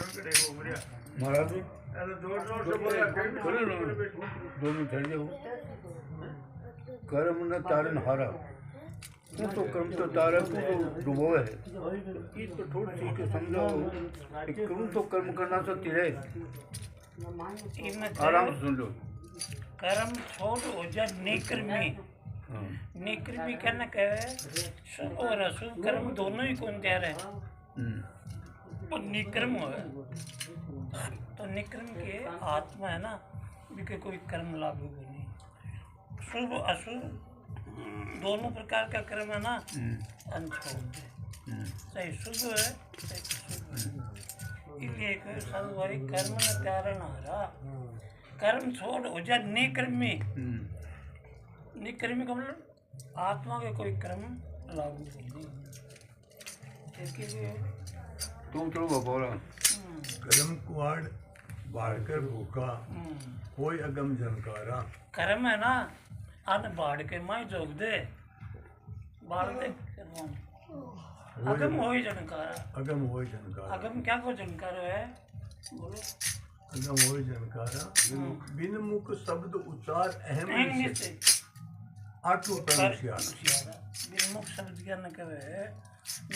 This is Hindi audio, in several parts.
महाराज दोनों ठहर जाओ। कर्म न तारन हारा, तू तो कर्म तो तारा, तू तो डुबोए है। ये तो थोड़ी सी के समझाओ, तुम तो कर्म करना सकती है। आराम से सुन लो। कर्म छोड़ हो जा नेकर्मी। नेकर्मी कहना कहे शुभ और अशुभ कर्म दोनों ही कौन कह रहे हैं। और निक्रम हो तो निक्रम के आत्मा है ना, बिके कोई कर्म लागू नहीं। शुभ अशुभ दोनों प्रकार का कर्म है ना, अनछोड़ सही शुभ है सही शुभ। इसलिए साधु भाई कर्म न कारण हारा, कर्म छोड़ हो जा निक्रमी। निक्रमी का मतलब आत्मा के कोई कर्म लागू नहीं। इसके लिए तुम चलो बोला कर्म कुआड़ बाढ़कर भूखा, कोई अगम जनकारा। कर्म है ना, अन बाढ़ के माई जोग दे, बाढ़ दे अगम हो ही जनकारा। अगम हो जनकारा। अगम क्या को जनकार है बोलो। अगम हो जनकारा, बिन मुख शब्द उच्चार अहम से आठों तरह से बिन मुख शब्द क्या न कहे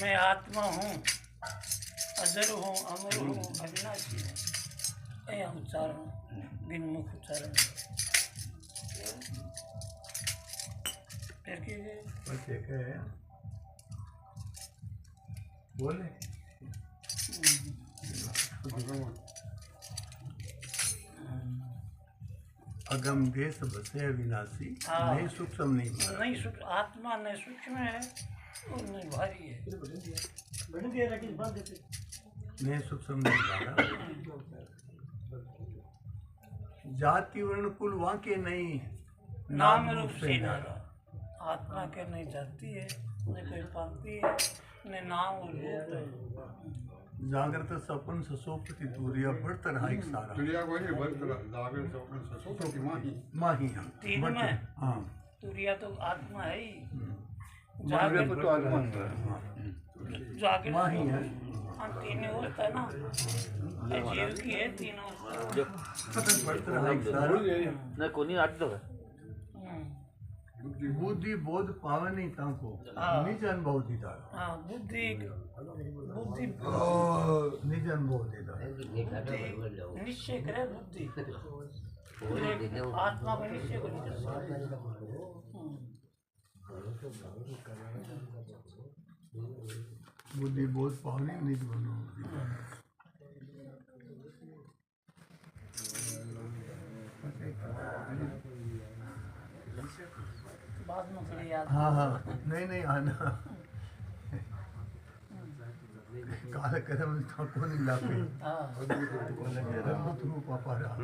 मैं आत्मा हूँ, अजर हूँ, अमर हूँ, अविनाशी हूँ। यह उच्चारण बिन मुख उच्चारण। फिर बोले अगम देश बसे अविनाशी, नहीं सूक्ष्म नहीं सुख आत्मा नहीं सूक्ष्म है और नहीं भारी है। नहीं सूक्ष्म नहीं भारा। जाति वर्ण कुल वाके नहीं, नाम रूप से नारा। आत्मा के नहीं जाती है, नहीं कोई पाती है, नहीं नाम और रूप है। जागृत सपन ससोपति दूरिया बढ़त रहा एक सारा। दुनिया को नहीं बढ़त रहा, जागृत सपन ससोपति की माही तीन में हाँ तुरिया तो आत्मा है ही। जागृत तो आत्मा है, जागृत माही है। तीन होता है ना, जीव की है तीनों। बढ़त रहा एक सारा। ना कोनी आठ तो है। बुद्धि बोध पावे नहीं ताको, निज अनुभव दीदा। हाँ बुद्धि बुद्धि निज अनुभव दीदा। निश्चय करे बुद्धि, आत्मा का निश्चय करे। बुद्धि बोध पावे निज अनुभव दीदा। बाद में थोड़ी याद। हाँ हाँ नहीं आना काल कर्म को नहीं लापे। तू पापा रहा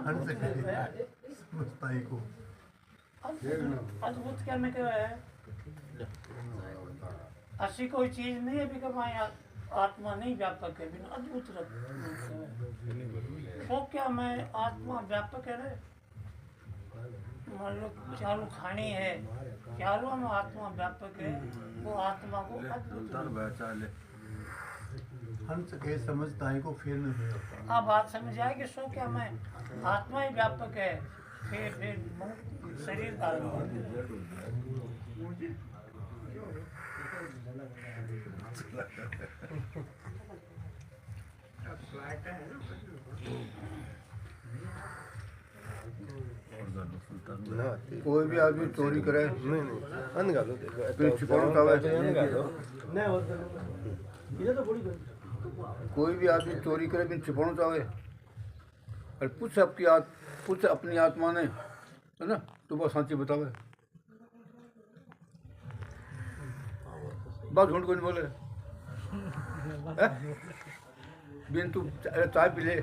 हर से करे समझताई को। अद्भुत क्या में क्या है, ऐसी कोई चीज नहीं है बिका माया आत्मा नहीं व्यापक है। बिना अद्भुत तो क्या मैं आत्मा व्यापक है रे। मान लो चालू खानी है, चारों में आत्मा व्यापक है, वो आत्मा को अद्भुत हंस के समझताई को फिर नहीं होता। हाँ बात समझ आएगी। सो क्या मैं आत्मा ही व्यापक है, फिर शरीर धारण कोई भी आदमी चोरी करे कोई भी आदमी चोरी करे बिन छिपाना चाहे और पूछ अपनी आत्मा ने है ना, तो बस सांची बतावे। बात झूठ कोई नहीं बोले। बिन तू चाय पी ले,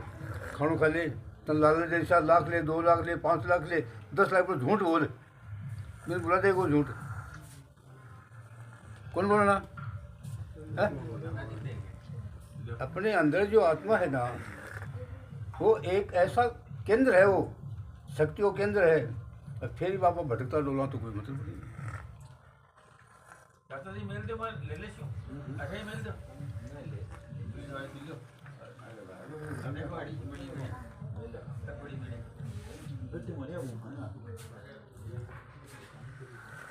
खानों खा ले, तन लालच जैसा लाख ले, 2 लाख ले, 5 लाख ले, 10 लाख पर झूठ बोले, बिन बुला दे को झूठ कौन बोलना है? अपने अंदर जो आत्मा है ना, वो एक ऐसा केंद्र है, वो शक्ति वो केंद्र है। फिर भी बाबा भटकता डोला तो कोई मतलब नहीं। चाचा जी मिल दो, मैं ले ले क्यों? अच्छा ही मिल दो।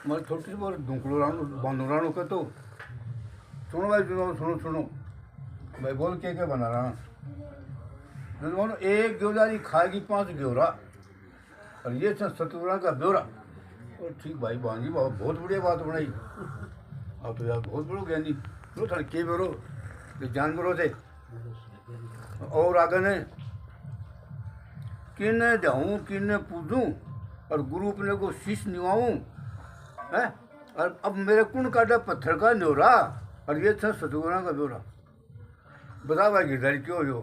मैं छोटी सी बार ढूंकड़ो राणू बांधो राणू के तो सुनो भाई सुनो सुनो भाई बोल क्या बना रहा बोलो एक ग्योदारी खाएगी 5 ग्योरा और ये सतुरा का ब्योरा। और ठीक भाई बांधी बाबा बहुत बढ़िया बात बनाई। अब तो यार बहुत बड़ो ज्ञानी लो थोड़ा के बेरो जानवरों थे और आगे ने किन्ने जाऊँ किन्ने पूजूं और गुरु अपने को शीश निवाऊं है। और अब मेरे कुण काटा पत्थर का न्योरा और ये था सतुरा का ब्योरा। बता भाई गिरधारी क्यों हो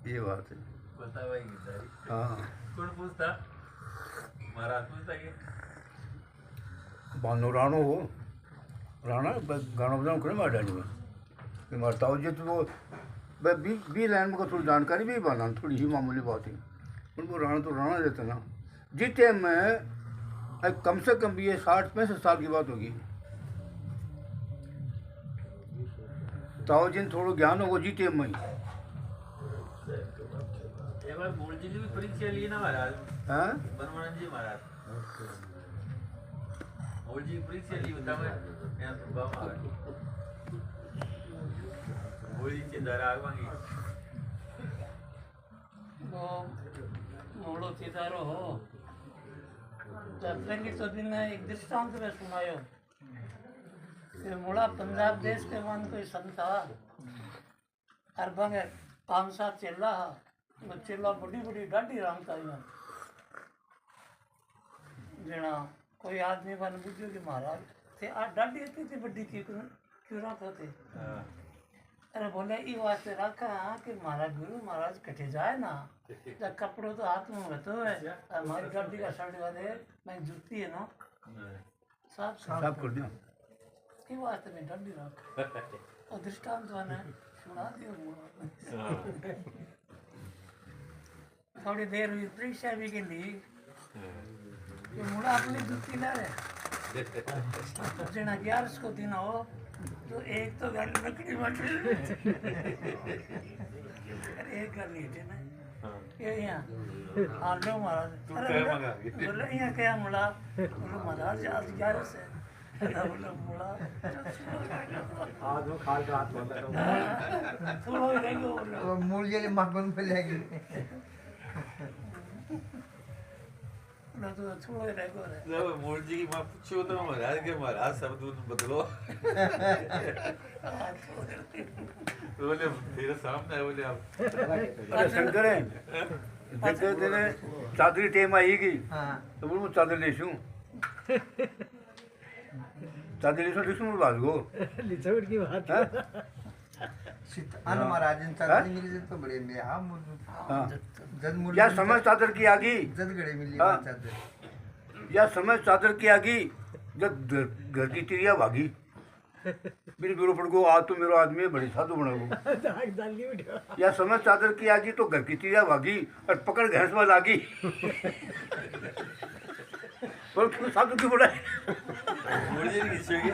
ये बात है। बता भाई गिरधारी हाँ कौन पूछता महाराज पूछता कि बानो राणो हो राणा गाना बजाना करे मार डाली में मारता हो तो वो बी लाइन में थोड़ी जानकारी भी बना थोड़ी ही मामूली बात है उनको राणा तो राणा देते ना जीते में कम से कम भी ये 60-65 साल की बात होगी। ताओ जिन थोड़ा ज्ञान होगा जीते में एक बार मूल जी की भी परीक्षा ली ना महाराज हाँ बनवानंद जी महाराज मूल जी की परीक्षा ली बता मैं यहाँ तो बाप महाराज मूल जी के द्वारा आग मांगी वो मोड़ो सितारो हो दर्शनी तो दिन एक दृष्टांत में सुनायो कि मोड़ा पंजाब देश के मान कोई संत था हर बंग 5-7 चेला वो चेला बड़ी बड़ी डाढ़ी रामता है जना कोई आदमी बन बुझो कि महाराज थे आ डाढ़ी थी बड़ी क्यों रखा थे। अरे बोले ई वास्ते रखा कि महाराज गुरु महाराज कटे जाए ना जब कपड़ों तो हाथ में होते है हमारी गाड़ी का शर्ट वाले मैं जूती है ना साफ कर दिया ई वास्ते में डाढ़ी रख और दृष्टांत वाने सुना दियो थोड़ी देर हुई परीक्षा भी के लिए ये मुड़ा अपनी जूती ला रहे जना 11 को दिन हो तो एक तो गाड़ी लकड़ी मटी अरे एक गाड़ी है ना ये यहाँ हाँ लो महाराज बोले यहाँ क्या मुड़ा बोलो महाराज आज 11 से बोलो मुड़ा आज वो खाल रात वाला थोड़ा ही रहेगा बोलो मूल जले मगन पे लेगी बोलो तो थोड़ा ही रहेगा रे जब मूल जी की माँ पूछो तो महाराज के महाराज सब दूध बदलो बोले तेरे सामने बोले आप अरे शंकर है देखते तेरे चादरी टेम आएगी तो बोल चादर ले शूं चादर ले शूं बात को लिचौड़ की बात है अन महाराजन चादर मिली तो बड़े में हाँ जद मूल या समझ चादर की आगी जद गड़े मिली हाँ। चादर या समझ चादर की आगी जब घर की तिरिया भागी मेरे बिरो पड़ को आज तो मेरा आदमी है बड़ी साधु बना वो या समझ चादर की आगी तो घर की तिरिया भागी और पकड़ भैंस वाल आगी बोल क्यों साधु क्यों बड़ा मूल जी की छेगी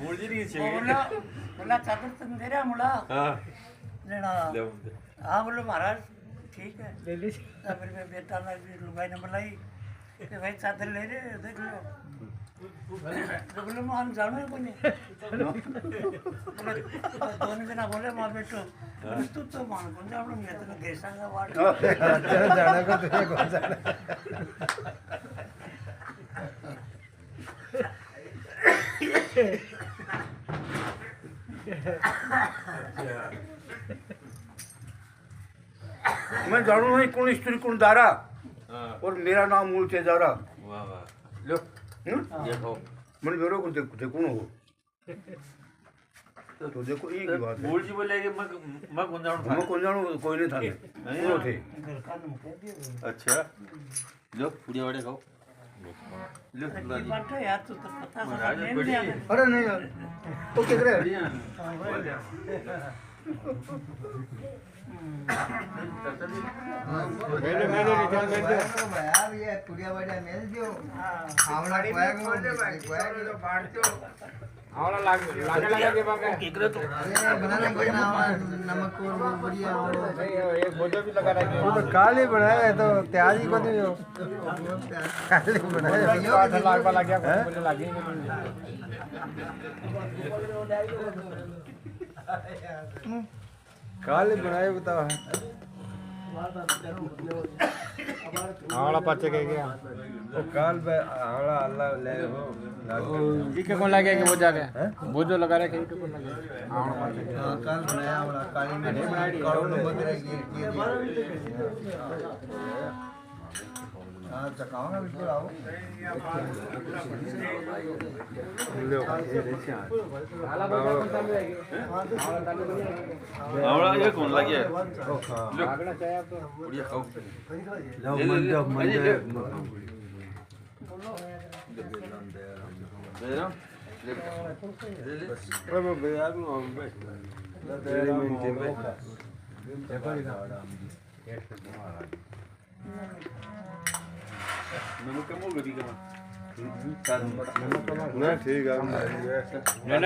मूल जी की छेगी बोला बोला चादर तुम दे रहा मुड़ा हाँ लेना ले उनसे हाँ बोलो महाराज ठीक है ले ली फिर मैं बेटा ने लुगाई ने बुलाई कि भाई चादर ले रहे देख लो तो बोले हम जानो है कोनी बोले दोनों जना बोले माँ बेटो बोले तू तो मान कौन जा मैं तो घेसांगा वाड़ जाना को तुझे कौन जाना मैं जानू नहीं कौन स्त्री कौन दारा हाँ और मेरा नाम मूल से दारा वाह वाह लो देखो मन मेरे को देखो कौन हो तो देखो एक ही बात है मूल जी बोले कि मैं कौन जाऊँ हम कौन जानू कोई नहीं था कौन थे घर का नाम कह दिया अच्छा लो पुड़िया वड़े खाओ लो ये बात है यार तू तो पता महाराज नहीं बड़ी अरे नहीं यार तो किधर है बढ़िया यार ये पुड़िया बढ़िया मिल दियो हमरा कोया को बाढ़ केकरे तो अरे बनाना कितना नमक और वो बढ़िया वो तो काली बनाया है तो तैयार ही बनी हो काली बनाया काली बनाए बताओ आवड़ा पाचे के गया वो काल बे आवड़ा अल्लाह ले हो के कौन लगे कि वो जाके वो जो लगा रहे के कौन लगे आवड़ा पाचे के हाँ काल बनाया वाला काली में कालो नमक रखी हाँ चकाओ ना बिल्कुल आओ आवड़ा ये कौन लगे लागना चाहिए आप तो बढ़िया खाओ लो मंडप मंडप दे रहा अब बेयाग नो तेरे मिनट में नमक कम हो गई कमा ना ठीक है